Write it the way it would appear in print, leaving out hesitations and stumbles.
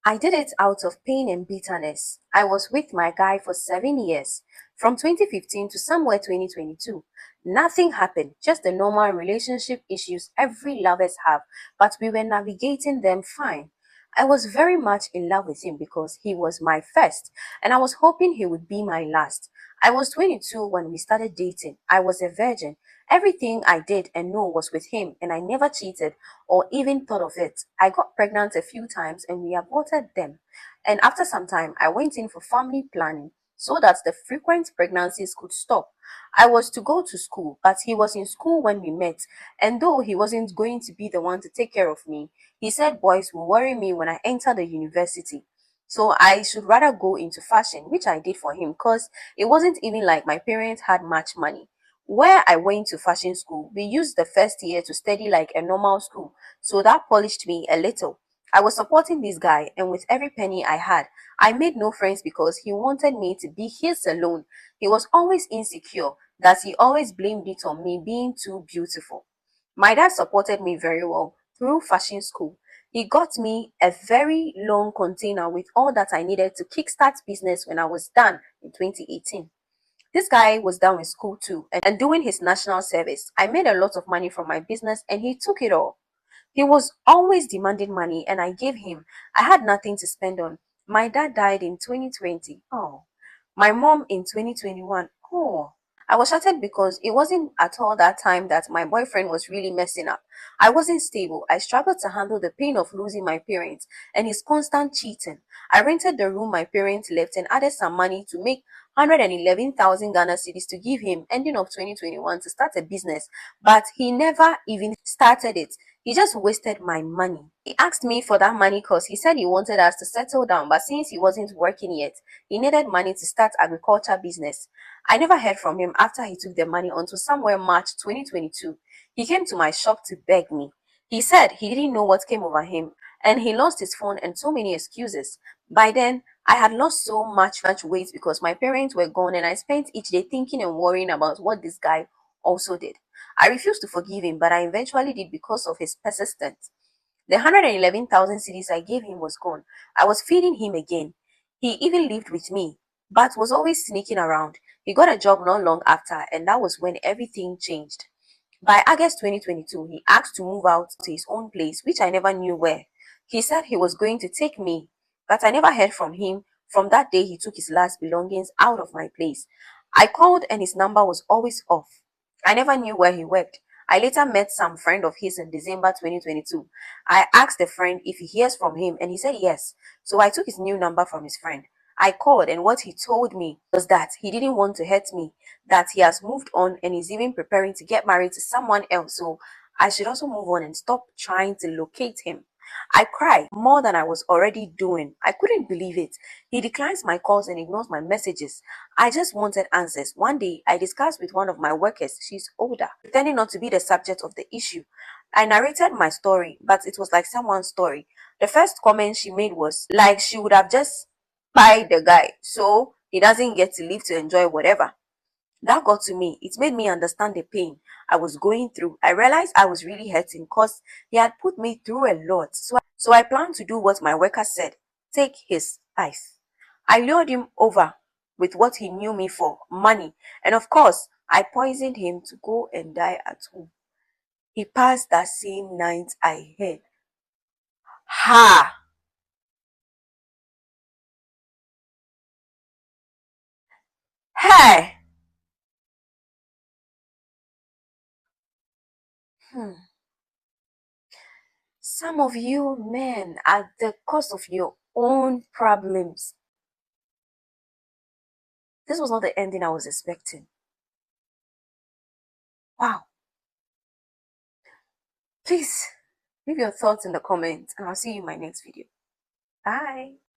I did it out of pain and bitterness. I was with my guy for 7 years, from 2015 to somewhere 2022. Nothing happened, just the normal relationship issues every lovers have, but we were navigating them fine. I was very much in love with him because he was my first, and I was hoping he would be my last. I was 22 when we started dating. I was a virgin. Everything I did and know was with him, and I never cheated or even thought of it. I got pregnant a few times and we aborted them. And after some time, I went in for family planning so that the frequent pregnancies could stop. I was to go to school, but he was in school when we met. And though he wasn't going to be the one to take care of me, he said boys will worry me when I enter the university. So I should rather go into fashion, which I did for him because it wasn't even like my parents had much money. Where I went to fashion school, we used the first year to study like a normal school, so that polished me a little. I was supporting this guy, and with every penny I had, I made no friends because he wanted me to be his alone. He was always insecure, that he always blamed it on me being too beautiful. My dad supported me very well through fashion school. He got me a very long container with all that I needed to kickstart business when I was done in 2018. This guy was done with school too and doing his national service. I made a lot of money from my business and he took it all. He was always demanding money and I gave him. I had nothing to spend on. My dad died in 2020. Oh. My mom in 2021. Oh. I was shattered because it wasn't at all that time that my boyfriend was really messing up. I wasn't stable. I struggled to handle the pain of losing my parents and his constant cheating. I rented the room my parents left and added some money to make 111,000 Ghana cedis to give him ending of 2021 to start a business, but he never even started it. He just wasted my money. He asked me for that money because he said he wanted us to settle down, but since he wasn't working yet, he needed money to start agriculture business. I never heard from him after he took the money until somewhere March 2022. He came to my shop to beg me. He said he didn't know what came over him and he lost his phone and so many excuses. By then, I had lost so much weight because my parents were gone and I spent each day thinking and worrying about what this guy also did. I refused to forgive him, but I eventually did because of his persistence. The 111,000 cedis I gave him was gone. I was feeding him again. He even lived with me, but was always sneaking around. He got a job not long after, and that was when everything changed. By August 2022, he asked to move out to his own place, which I never knew where. He said he was going to take me, but I never heard from him. From that day, he took his last belongings out of my place. I called and his number was always off. I never knew where he worked. I later met some friend of his in December 2022. I asked the friend if he hears from him and he said yes. So I took his new number from his friend. I called and what he told me was that he didn't want to hurt me, that he has moved on and is even preparing to get married to someone else. So I should also move on and stop trying to locate him. I cried more than I was already doing. I couldn't believe it. He declines my calls and ignores my messages. I just wanted answers. One day, I discussed with one of my workers. She's older, pretending not to be the subject of the issue. I narrated my story, but it was like someone's story. The first comment she made was like she would have just spied the guy, so he doesn't get to live to enjoy whatever. That got to me. It made me understand the pain I was going through. I realized I was really hurting because he had put me through a lot. So I planned to do what my worker said, take his life. I lured him over with what he knew me for, money. And of course, I poisoned him to go and die at home. He passed that same night I heard. Ha! Hey! Hmm. Some of you men, at the cost of your own problems, this was not the ending I was expecting. Wow. Please leave your thoughts in the comments and I'll see you in my next video. Bye.